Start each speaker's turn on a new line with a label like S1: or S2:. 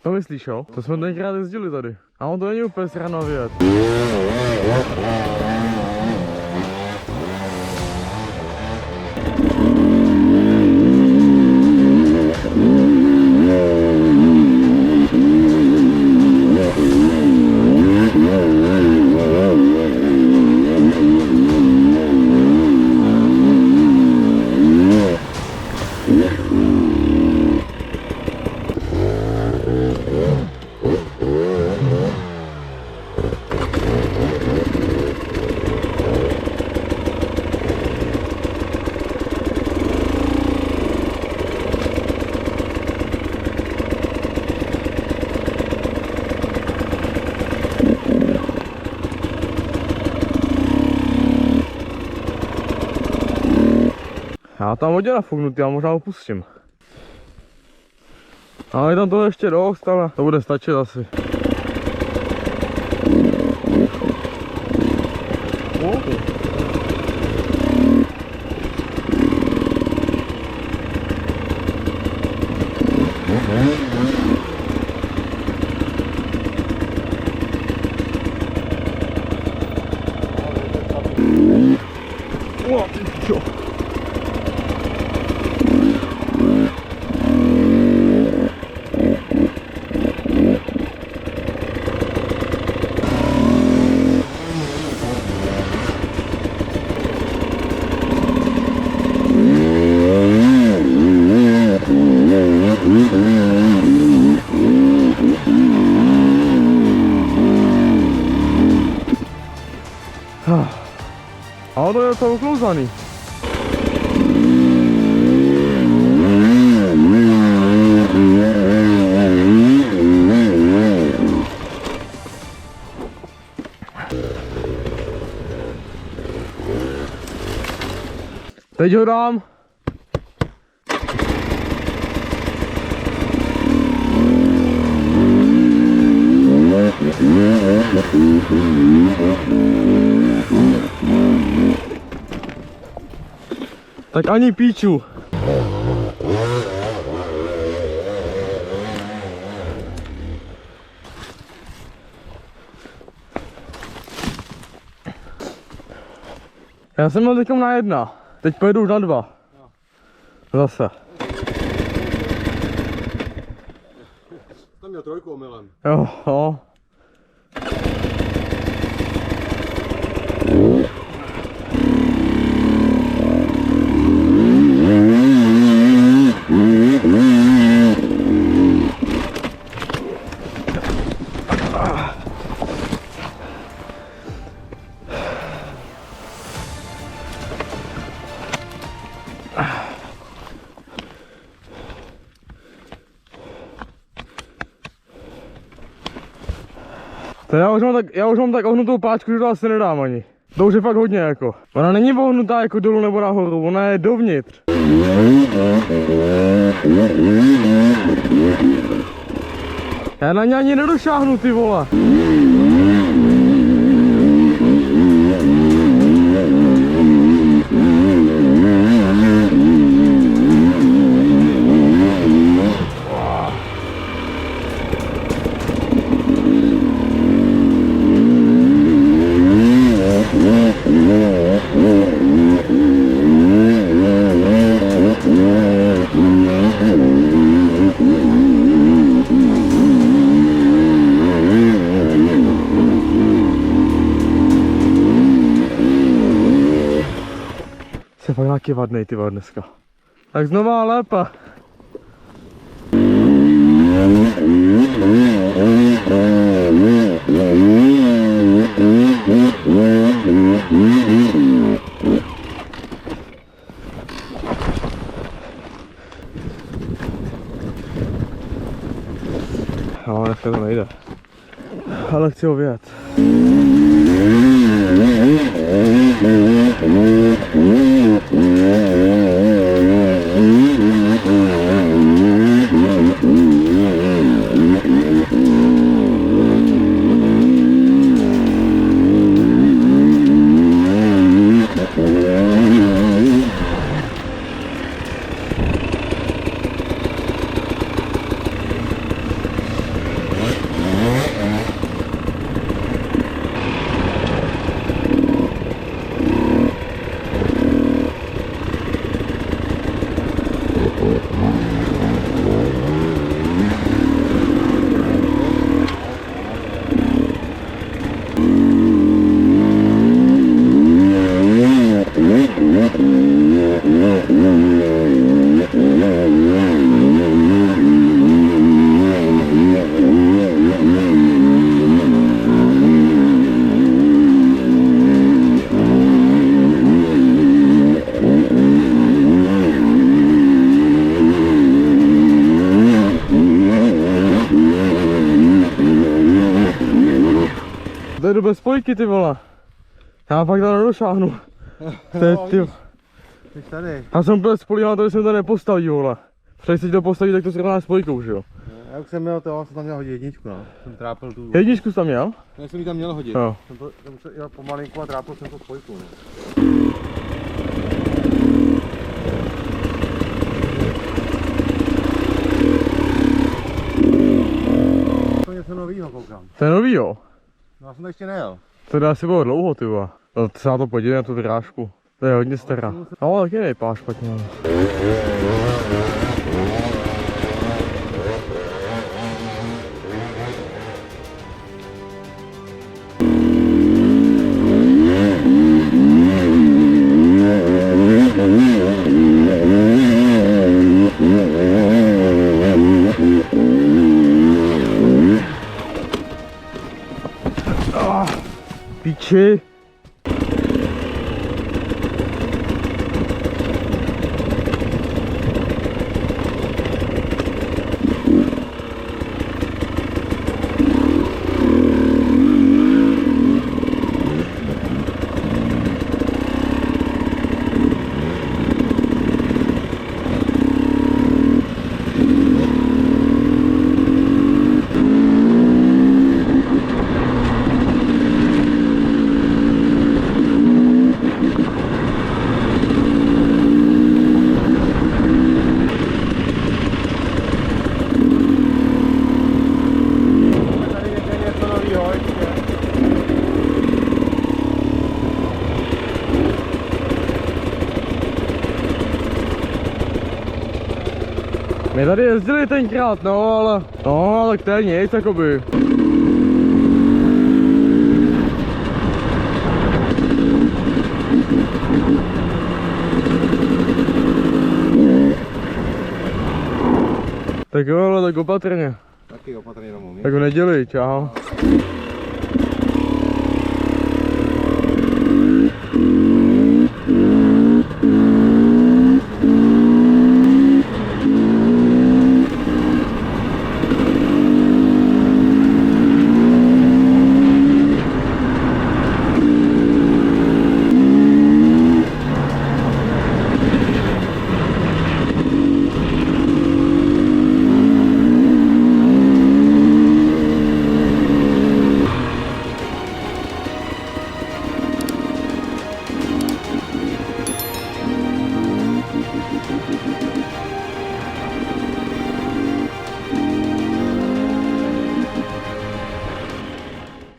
S1: To myslíš, jo? To jsme tenkrát jezdili tady. A on to není úplně srana věc. Já tam hodně nafuknutý, já možná ho pustím. Ale je tam toho ještě dost, ale to bude stačit asi. Ale to je docela uklouzaný. Teď ho dám. Tak ani píču. Já jsem měl teďkom na 1. Teď pojedu už na 2. Zase.
S2: Tam měl 3 omylem.
S1: Jo, jo. To já už mám tak ohnutou páčku, že to asi nedám ani. To už je fakt hodně jako. Ona není ohnutá jako dolů nebo nahoru, ona je dovnitř. Já na ně ani nedošáhnu, ty vole. Jsem fakt nějaký vadnej, ty vole, dneska. Tak znova lépe. No, dneska to nejde. Ale chci ho vyjet. To jdu bez spojky, ty vole. Já fakt tam nedošáhnu. Teď, ty.
S2: Jsi tady.
S1: Já jsem úplně spolíhal, že jsem to nepostaví, vole. Když se ti to postaví, tak to srovná spojkou, že jo?
S2: Já už jsem měl to, jsem tam měl hodit jedničku, no. Jsem trápil tu.
S1: Jedničku jsi tam měl?
S2: Já jsem ji tam měl hodit.
S1: Jo.
S2: Jsem to jel pomalinku a trápil jsem to spojku, no. To je něco novýho, koukám.
S1: To je nový, jo?
S2: No, já jsem to ještě nejel.
S1: To dá si bylo dlouho, ty vole. No, se na to podívej, na tu drážku. To je hodně stará. No, taky nejpá špatně. Ale. Piči. My tady jezdili tenkrát, no, ale to je nic, jakoby. Tak jo, ale tak opatrně.
S2: Taky opatrně domů.
S1: Tak v neděli, čau.